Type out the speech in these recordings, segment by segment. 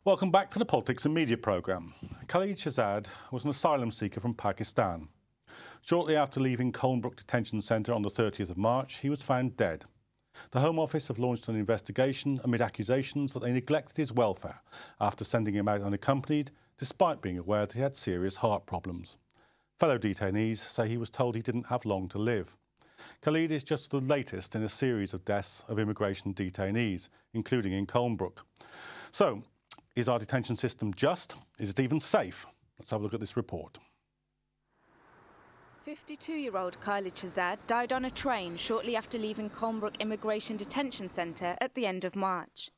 Welcome back to the Politics and Media programme. Khaled Shahzad was an asylum seeker from Pakistan. Shortly after leaving Colnbrook Detention Centre on the 30th of March, he was found dead. The Home Office have launched an investigation amid accusations that they neglected his welfare after sending him out unaccompanied, despite being aware that he had serious heart problems. Fellow detainees say he was told he didn't have long to live. Khaled is just the latest in a series of deaths of immigration detainees, including in Colnbrook. So, is our detention system just? Is it even safe? Let's have a look at this report. 52-year-old Khaled Shahzad died on a train shortly after leaving Colnbrook Immigration Detention Centre at the end of March.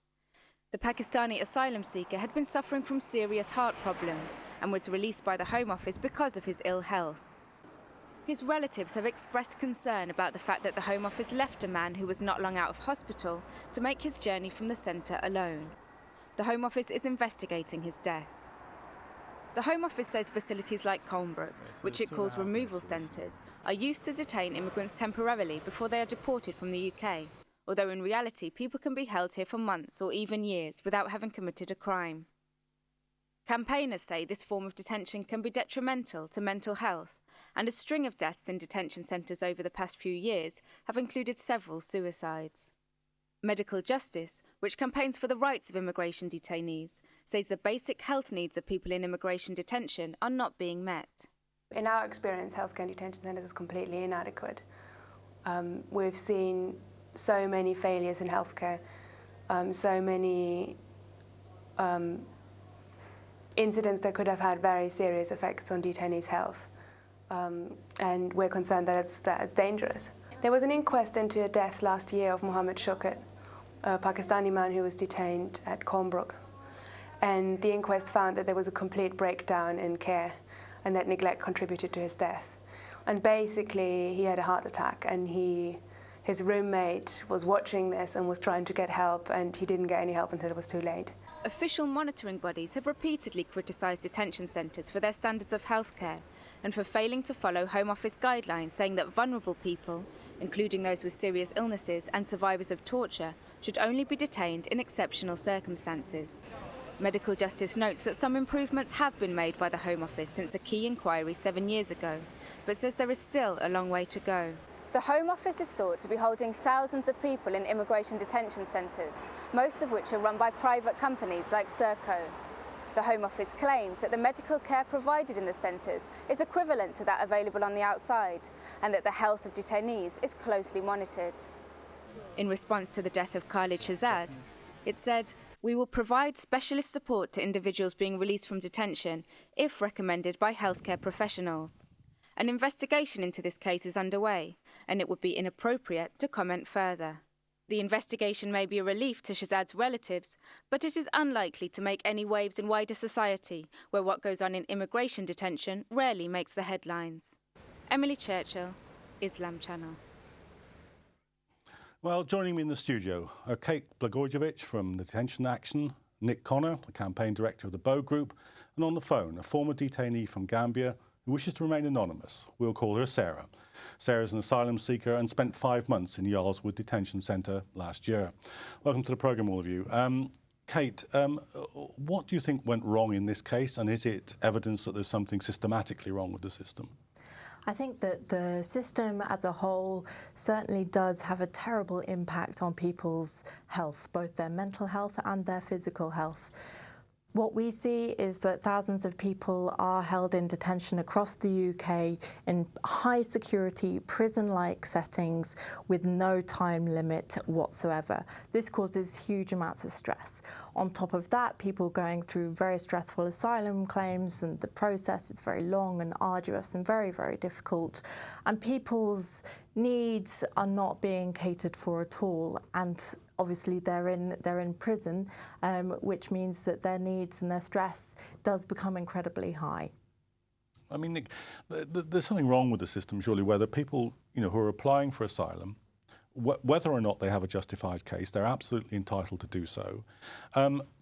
The Pakistani asylum seeker had been suffering from serious heart problems and was released by the Home Office because of his ill health. His relatives have expressed concern about the fact that the Home Office left a man who was not long out of hospital to make his journey from the centre alone. The Home Office is investigating his death. The Home Office says facilities like Colnbrook, which it calls removal centres, are used to detain immigrants temporarily before they are deported from the UK, although in reality people can be held here for months or even years without having committed a crime. Campaigners say this form of detention can be detrimental to mental health, and a string of deaths in detention centres over the past few years have included several suicides. Medical Justice, which campaigns for the rights of immigration detainees, says the basic health needs of people in immigration detention are not being met. In our experience, healthcare in detention centres is completely inadequate. We've seen so many failures in healthcare, so many incidents that could have had very serious effects on detainees' health, and we're concerned that it's dangerous. There was an inquest into a death last year of Mohammed Shaukat, a Pakistani man who was detained at Colnbrook. And the inquest found that there was a complete breakdown in care and that neglect contributed to his death. And basically, he had a heart attack, and his roommate was watching this and was trying to get help, and he didn't get any help until it was too late. Official monitoring bodies have repeatedly criticised detention centres for their standards of healthcare and for failing to follow Home Office guidelines saying that vulnerable people, including those with serious illnesses and survivors of torture, should only be detained in exceptional circumstances. Medical Justice notes that some improvements have been made by the Home Office since a key inquiry 7 years ago, but says there is still a long way to go. The Home Office is thought to be holding thousands of people in immigration detention centres, most of which are run by private companies like Serco. The Home Office claims that the medical care provided in the centres is equivalent to that available on the outside, and that the health of detainees is closely monitored. In response to the death of Khaled Shahzad, it said, "We will provide specialist support to individuals being released from detention if recommended by healthcare professionals. An investigation into this case is underway, and it would be inappropriate to comment further." The investigation may be a relief to Shahzad's relatives, but it is unlikely to make any waves in wider society, where what goes on in immigration detention rarely makes the headlines. Emily Churchill, Islam Channel. Well, joining me in the studio are Kate Blagojevic from Detention Action, Nic Conner, the campaign director of the Bow Group, and on the phone, a former detainee from Gambia who wishes to remain anonymous. We'll call her Sarah. Sarah's an asylum seeker and spent 5 months in Yarlswood Detention Centre last year. Welcome to the programme, all of you. Kate, what do you think went wrong in this case, and is it evidence that there's something systematically wrong with the system? I think that the system as a whole certainly does have a terrible impact on people's health, both their mental health and their physical health. What we see is that thousands of people are held in detention across the UK in high security, prison-like settings with no time limit whatsoever. This causes huge amounts of stress. On top of that, people going through very stressful asylum claims, and the process is very long and arduous and very, very difficult. And people's needs are not being catered for at all. And obviously they're in prison, which means that their needs and their stress does become incredibly high. I mean, Nic, there's something wrong with the system, surely, where the people, who are applying for asylum, whether or not they have a justified case, they're absolutely entitled to do so.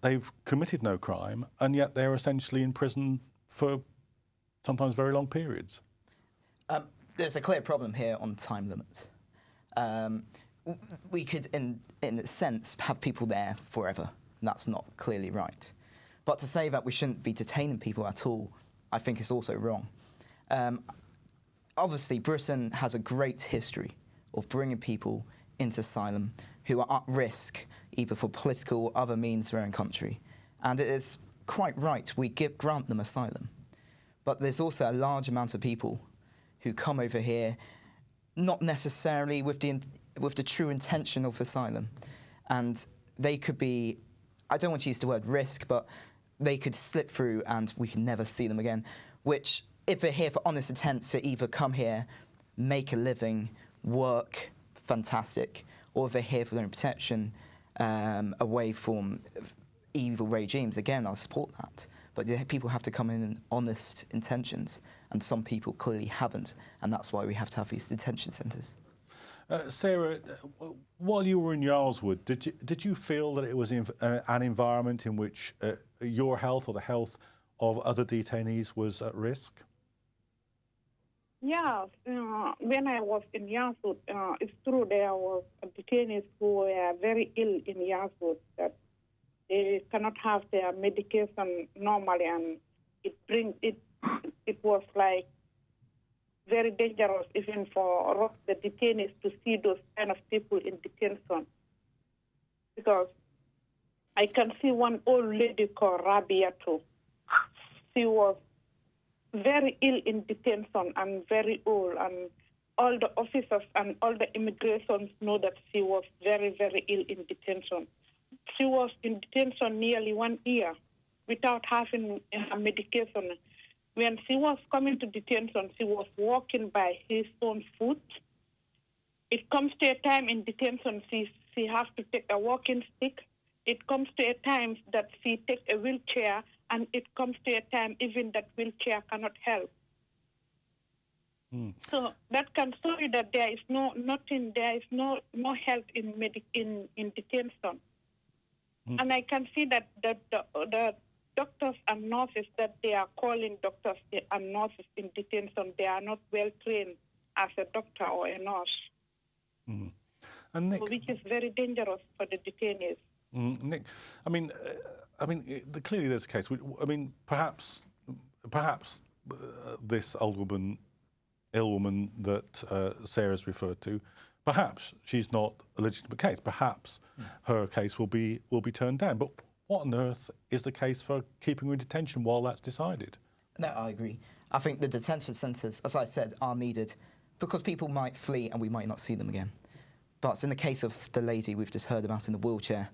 They've committed no crime, and yet they're essentially in prison for sometimes very long periods. There's a clear problem here on time limits. We could, in a sense, have people there forever. And that's not clearly right. But to say that we shouldn't be detaining people at all, I think is also wrong. Obviously, Britain has a great history of bringing people into asylum who are at risk, either for political or other means of their own country. And it is quite right, we grant them asylum. But there's also a large amount of people who come over here not necessarily with the true intention of asylum. And they could be, I don't want to use the word risk, but they could slip through and we can never see them again, which, if they're here for honest intent to either come here, make a living, work, fantastic, or if they're here for their own protection, away from evil regimes, again, I'll support that. But people have to come in honest intentions, and some people clearly haven't, and that's why we have to have these detention centres. Sarah, while you were in Yarlswood, did you feel that it was an environment in which your health or the health of other detainees was at risk? Yeah, when I was in Yarlswood, it's true there were detainees who were very ill in Yarlswood, that they cannot have their medication normally, and it was like very dangerous even for the detainees to see those kind of people in detention. Because I can see one old lady called Rabiatu. She was very ill in detention and very old, and all the officers and all the immigrations know that she was very, very ill in detention. She was in detention nearly 1 year without having her medication. When she was coming to detention, she was walking by his own foot. It comes to a time in detention she has to take a walking stick. It comes to a time that she takes a wheelchair, and it comes to a time even that wheelchair cannot help. So that can show you that there is no help in detention. And I can see that the doctors and nurses that they are calling doctors and nurses in detention, they are not well trained as a doctor or a nurse, and Nic, which is very dangerous for the detainees. Nic, clearly there's a case. I mean, perhaps this ill woman that Sarah's referred to, perhaps she's not a legitimate case. Perhaps her case will be turned down. But what on earth is the case for keeping her in detention while that's decided? No, I agree. I think the detention centres, as I said, are needed because people might flee and we might not see them again. But in the case of the lady we've just heard about in the wheelchair,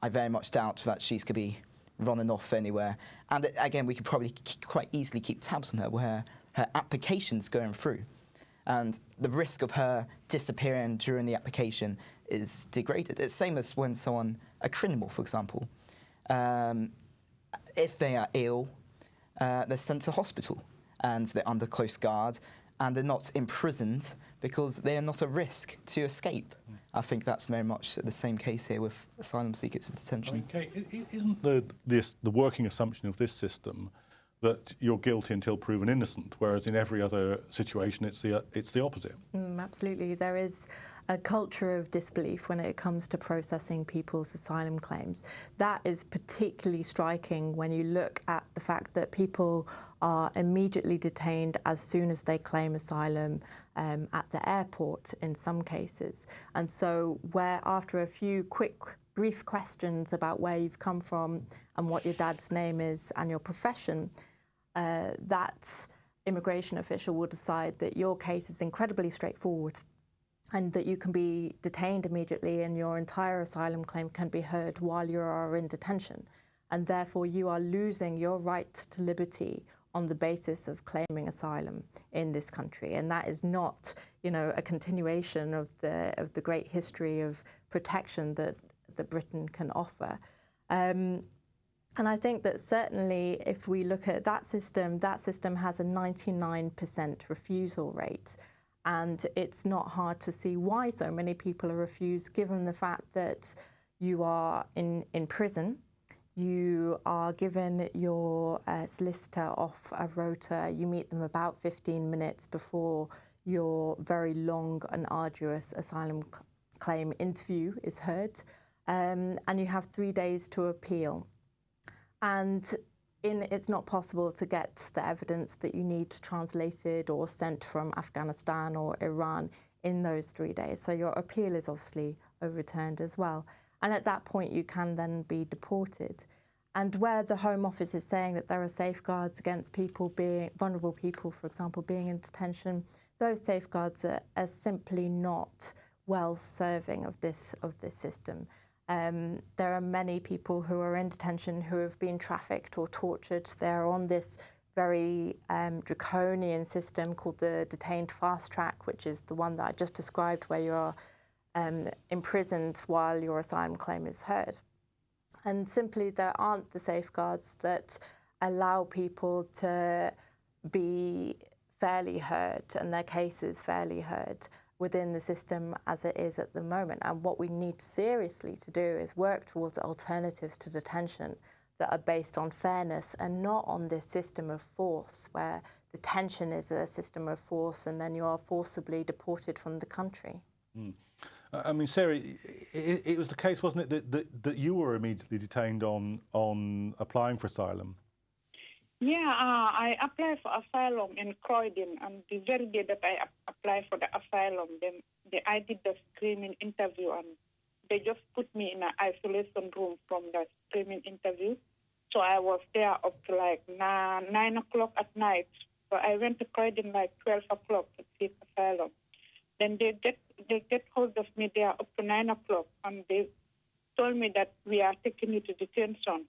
I very much doubt that she could be running off anywhere. And again, we could probably quite easily keep tabs on her where her application's going through. And the risk of her disappearing during the application is degraded. It's the same as when someone, a criminal, for example, if they are ill, they're sent to hospital and they're under close guard and they're not imprisoned because they are not a risk to escape. I think that's very much the same case here with asylum seekers in detention. Okay, isn't the working assumption of this system that you're guilty until proven innocent, whereas in every other situation it's the opposite? Absolutely. There is a culture of disbelief when it comes to processing people's asylum claims. That is particularly striking when you look at the fact that people are immediately detained as soon as they claim asylum at the airport in some cases. And so where after a few brief questions about where you've come from and what your dad's name is and your profession, that immigration official will decide that your case is incredibly straightforward and that you can be detained immediately and your entire asylum claim can be heard while you are in detention. And therefore you are losing your right to liberty on the basis of claiming asylum in this country. And that is not, a continuation of the great history of protection that Britain can offer. And I think that certainly if we look at that system has a 99% refusal rate. And it's not hard to see why so many people are refused, given the fact that you are in prison, you are given your solicitor off a rota, you meet them about 15 minutes before your very long and arduous asylum claim interview is heard, and you have 3 days to appeal. And it's not possible to get the evidence that you need translated or sent from Afghanistan or Iran in those 3 days. So your appeal is obviously overturned as well. And at that point, you can then be deported. And where the Home Office is saying that there are safeguards against people vulnerable people, for example, being in detention, those safeguards are simply not well serving of this system. There are many people who are in detention who have been trafficked or tortured. They're on this very draconian system called the detained fast track, which is the one that I just described, where you're imprisoned while your asylum claim is heard. And simply there aren't the safeguards that allow people to be fairly heard and their cases fairly heard within the system as it is at the moment. And what we need seriously to do is work towards alternatives to detention that are based on fairness and not on this system of force, where detention is a system of force and then you are forcibly deported from the country. Mm. I mean, Sarah, it was the case, wasn't it, that you were immediately detained on applying for asylum? Yeah, I applied for asylum in Croydon, and the very day that I applied for the asylum, then I did the screening interview, and they just put me in an isolation room from the screening interview. So I was there up to like 9 o'clock at night. So I went to Croydon like 12 o'clock to seek asylum. Then they get hold of me there up to 9 o'clock, and they told me that we are taking you to detention.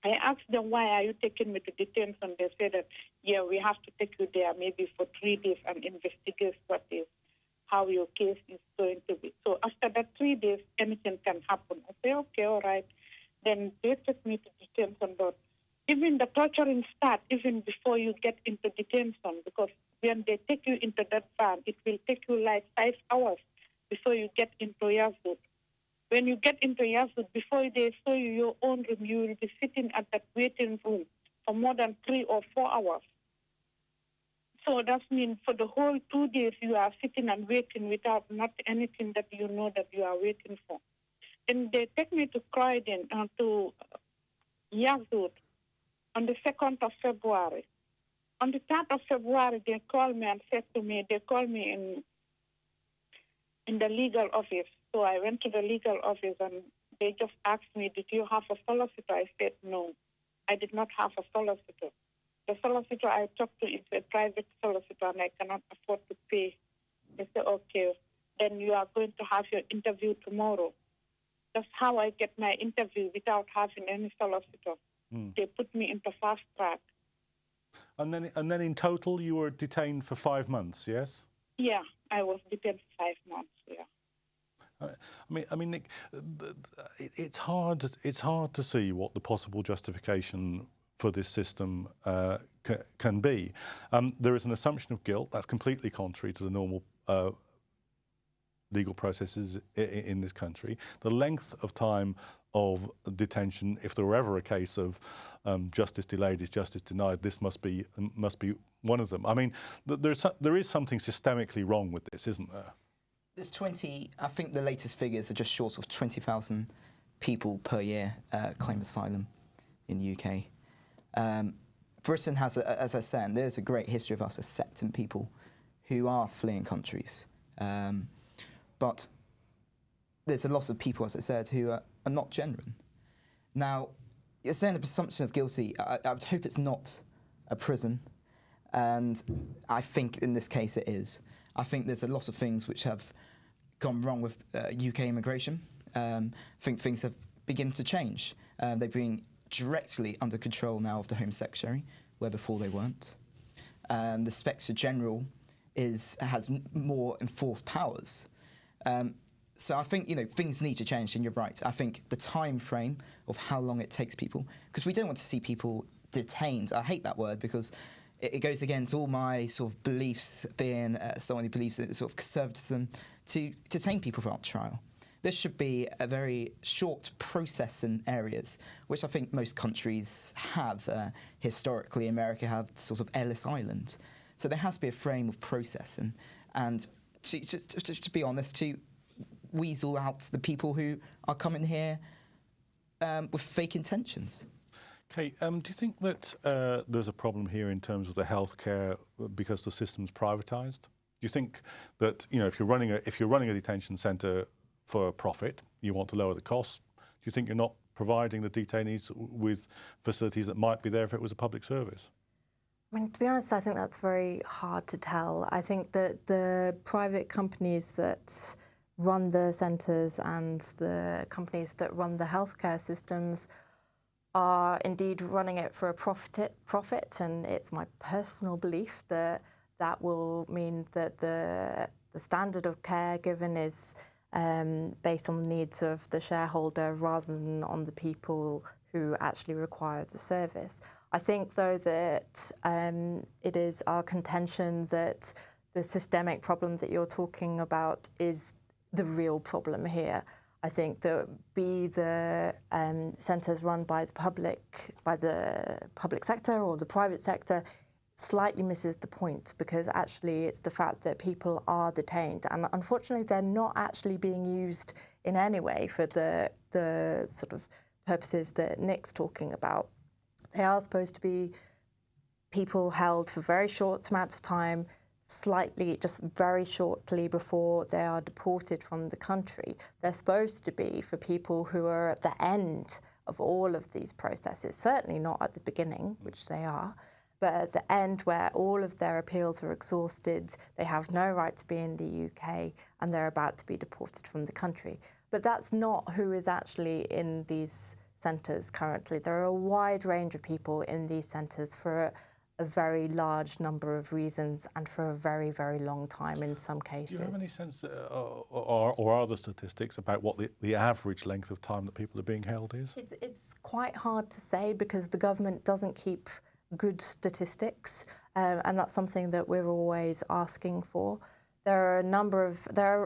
I asked them, why are you taking me to detention? They said that, yeah, we have to take you there maybe for 3 days and investigate how your case is going to be. So after that 3 days, anything can happen. I say, okay, all right. Then they took me to detention. But even the torturing starts even before you get into detention, because when they take you into that van, it will take you like 5 hours before you get into Yazoo. When you get into Yazoo, before they show you your own room, you will be sitting at that waiting room for more than 3 or 4 hours. So that means for the whole 2 days, you are sitting and waiting without not anything that you know that you are waiting for. Then they take me to Croydon, to Yazoo on the 2nd of February. On the 3rd of February, they called me and said to me, they called me in the legal office. So I went to the legal office and they just asked me, did you have a solicitor? I said, no, I did not have a solicitor. The solicitor I talked to is a private solicitor and I cannot afford to pay. They said, okay, then you are going to have your interview tomorrow. That's how I get my interview without having any solicitor. Mm. They put me into fast track. And then in total you were detained for 5 months, yes? Yeah, I was detained for 5 months, yeah. I mean, Nic, it's hard to see what the possible justification for this system can be. There is an assumption of guilt that's completely contrary to the normal legal processes in this country. The length of time of detention, if there were ever a case of justice delayed is justice denied, this must be one of them. I mean, there is something systemically wrong with this, isn't there? There's I think the latest figures are just short of 20,000 people per year claim asylum in the UK. Britain has, as I said, there's a great history of us accepting people who are fleeing countries. But there's a lot of people, as I said, who are not genuine. Now, you're saying the presumption of guilty. I would hope it's not a prison, and I think in this case it is. I think there's a lot of things which have gone wrong with UK immigration. I think things have begun to change. They're being directly under control now of the Home Secretary, where before they weren't. The Inspector General has more enforced powers. So I think, things need to change, and you're right. I think the time frame of how long it takes people, because we don't want to see people detained. I hate that word because it goes against all my sort of beliefs, being someone who believes in sort of conservatism, to detain people without trial. This should be a very short process in areas, which I think most countries have. Historically, America had sort of Ellis Island. So there has to be a frame of process, and to be honest, to weasel out the people who are coming here with fake intentions. Okay, do you think that there's a problem here in terms of the healthcare because the system's privatised? Do you think that, you know, if you're running a detention centre for profit, you want to lower the costs? Do you think you're not providing the detainees with facilities that might be there if it was a public service? I mean, to be honest, I think that's very hard to tell. I think that the private companies that run the centres and the companies that run the healthcare systems are indeed running it for a profit, and it's my personal belief that that will mean that the standard of care given is based on the needs of the shareholder rather than on the people who actually require the service. I think, though, that it is our contention that the systemic problem that you're talking about is the real problem here. I think that the centres run by the public sector or the private sector slightly misses the point, because actually it's the fact that people are detained, and unfortunately they're not actually being used in any way for the sort of purposes that Nic's talking about. They are supposed to be people held for very short amounts of time, just very shortly before they are deported from the country. They're supposed to be for people who are at the end of all of these processes, certainly not at the beginning, which they are, but at the end where all of their appeals are exhausted, they have no right to be in the UK, and they're about to be deported from the country. But that's not who is actually in these centres currently. There are a wide range of people in these centres for a very large number of reasons and for a very, very long time in some cases. Do you have any sense or other statistics about what the average length of time that people are being held is? It's quite hard to say because the government doesn't keep good statistics, and that's something that we're always asking for. There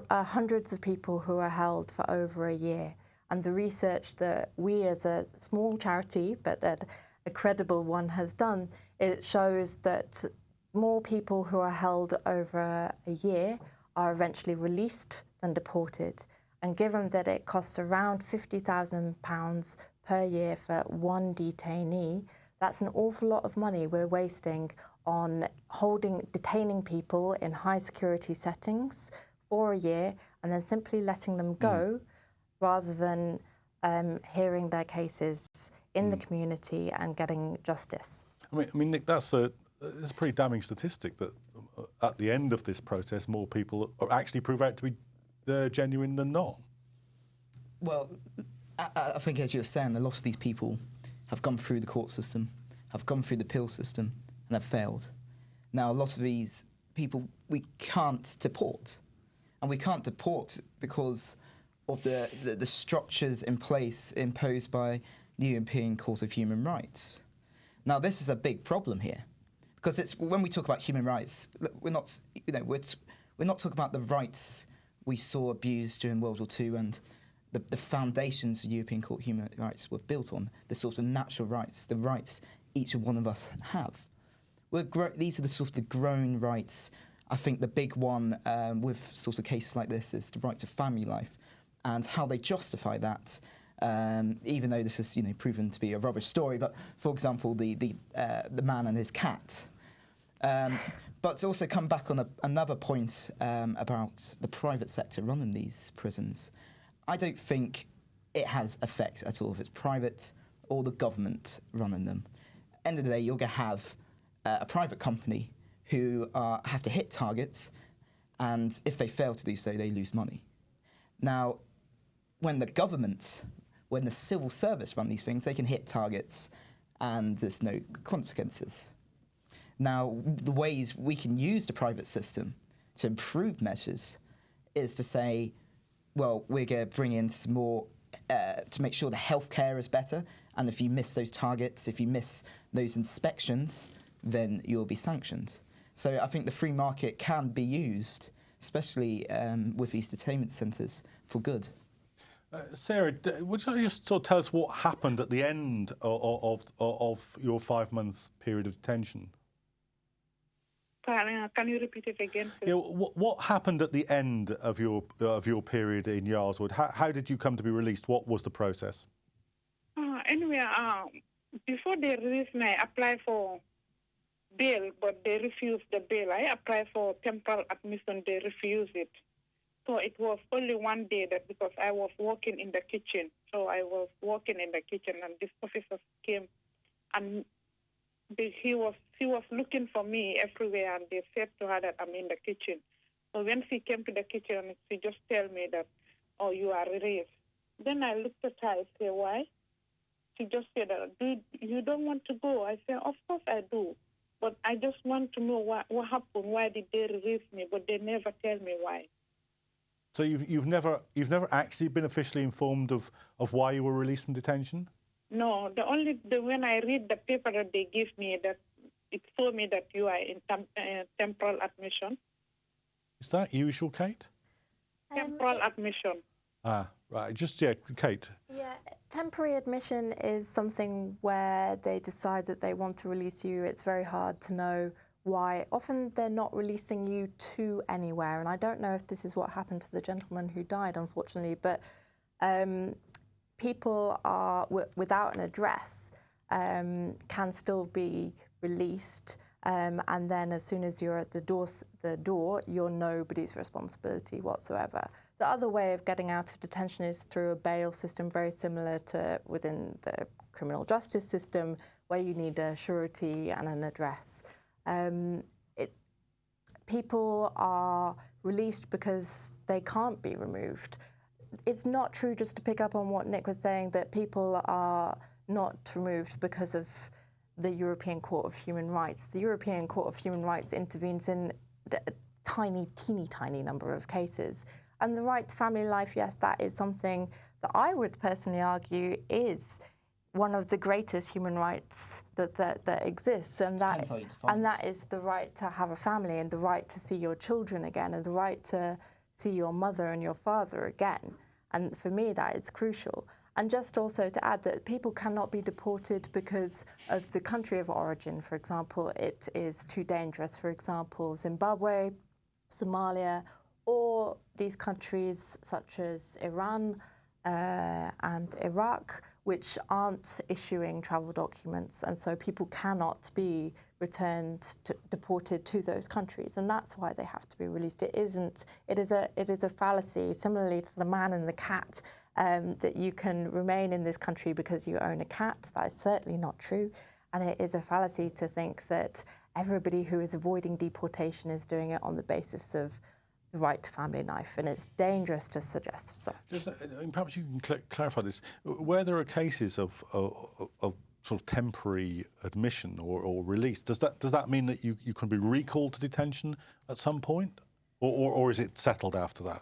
are hundreds of people who are held for over a year, and the research that we as a small charity, but a credible one, has done, it shows that more people who are held over a year are eventually released than deported. And given that it costs around £50,000 per year for one detainee, that's an awful lot of money we're wasting on detaining people in high security settings for a year and then simply letting them go rather than hearing their cases in the community and getting justice. I mean, Nic, it's a pretty damning statistic that at the end of this process, more people are actually prove out to be genuine than not. Well, I think, as you were saying, a lot of these people have gone through the court system, have gone through the appeal system, and have failed. Now, a lot of these people we can't deport. And we can't deport because of the structures in place imposed by the European Court of Human Rights. Now, this is a big problem here, because when we talk about human rights, we're not talking about the rights we saw abused during World War II and the foundations of European Court of Human Rights were built on, the sort of natural rights, the rights each one of us have. These are the sort of the grown rights. I think the big one with sort of cases like this is the right to family life, and how they justify that. Even though this is proven to be a rubbish story, but for example, the man and his cat. But to also come back on another point about the private sector running these prisons, I don't think it has effect at all if it's private or the government running them. End of the day, you're going to have a private company who have to hit targets, and if they fail to do so, they lose money. Now, when the civil service run these things, they can hit targets and there's no consequences. Now, the ways we can use the private system to improve measures is to say, well, we're going to bring in some more to make sure the healthcare is better, and if you miss those targets, if you miss those inspections, then you'll be sanctioned. So I think the free market can be used, especially with these detainment centres, for good. Sarah, would you just sort of tell us what happened at the end of your 5-month period of detention? Can you repeat it again? Yeah, what happened at the end of your period in Yarlswood? How did you come to be released? What was the process? Anyway, before they released me, I applied for bail, but they refused the bail. I applied for temporal admission, they refused it. So it was only one day that because I was working in the kitchen. So I was working in the kitchen and this officer came and she was looking for me everywhere and they said to her that I'm in the kitchen. So when she came to the kitchen, she just told me that, oh, you are released. Then I looked at her and said, why? She just said, you don't want to go? I said, of course I do. But I just want to know what happened. Why did they release me? But they never tell me why. So you've never actually been officially informed of why you were released from detention? No, when I read the paper that they give me, that it told me that you are in temporal admission. Is that usual, Kate? Temporal admission. Ah, right. Just, Kate. Yeah, temporary admission is something where they decide that they want to release you. It's very hard to know why. Often they're not releasing you to anywhere, and I don't know if this is what happened to the gentleman who died, unfortunately, but people are without an address can still be released, and then as soon as you're at the door, you're nobody's responsibility whatsoever. The other way of getting out of detention is through a bail system, very similar to within the criminal justice system, where you need a surety and an address. People are released because they can't be removed. It's not true, just to pick up on what Nic was saying, that people are not removed because of the European Court of Human Rights. The European Court of Human Rights intervenes in a teeny tiny number of cases. And the right to family life, yes, that is something that I would personally argue is one of the greatest human rights that exists, and that is the right to have a family and the right to see your children again and the right to see your mother and your father again. And for me, that is crucial. And just also to add that people cannot be deported because of the country of origin. For example, it is too dangerous. For example, Zimbabwe, Somalia, or these countries such as Iran and Iraq, which aren't issuing travel documents, and so people cannot be deported to those countries, and that's why they have to be released. It is a fallacy, similarly to the man and the cat, that you can remain in this country because you own a cat. That is certainly not true, and it is a fallacy to think that everybody who is avoiding deportation is doing it on the basis of the right to family life, and it's dangerous to suggest so. Just, perhaps you can clarify this. Where there are cases of sort of temporary admission or release, does that mean that you can be recalled to detention at some point, or is it settled after that?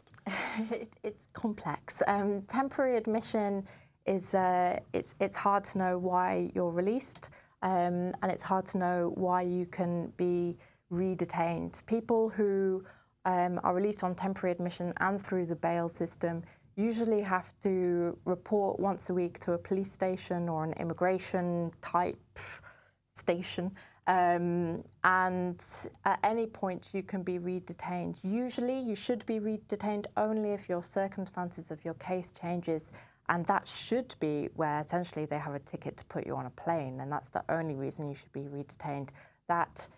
It's complex. Temporary admission is it's hard to know why you're released, and it's hard to know why you can be re-detained. People who are released on temporary admission and through the bail system usually have to report once a week to a police station or an immigration type station, and at any point you can be re-detained. Usually you should be re-detained only if your circumstances of your case changes, and that should be where essentially they have a ticket to put you on a plane, and that's the only reason you should be re-detained. That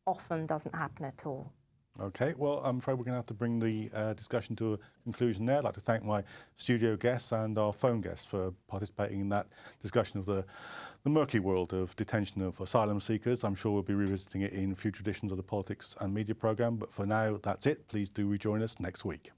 often doesn't happen at all. Okay, well, I'm afraid we're going to have to bring the discussion to a conclusion there. I'd like to thank my studio guests and our phone guests for participating in that discussion of the murky world of detention of asylum seekers. I'm sure we'll be revisiting it in future editions of the Politics and Media programme, but for now, that's it. Please do rejoin us next week.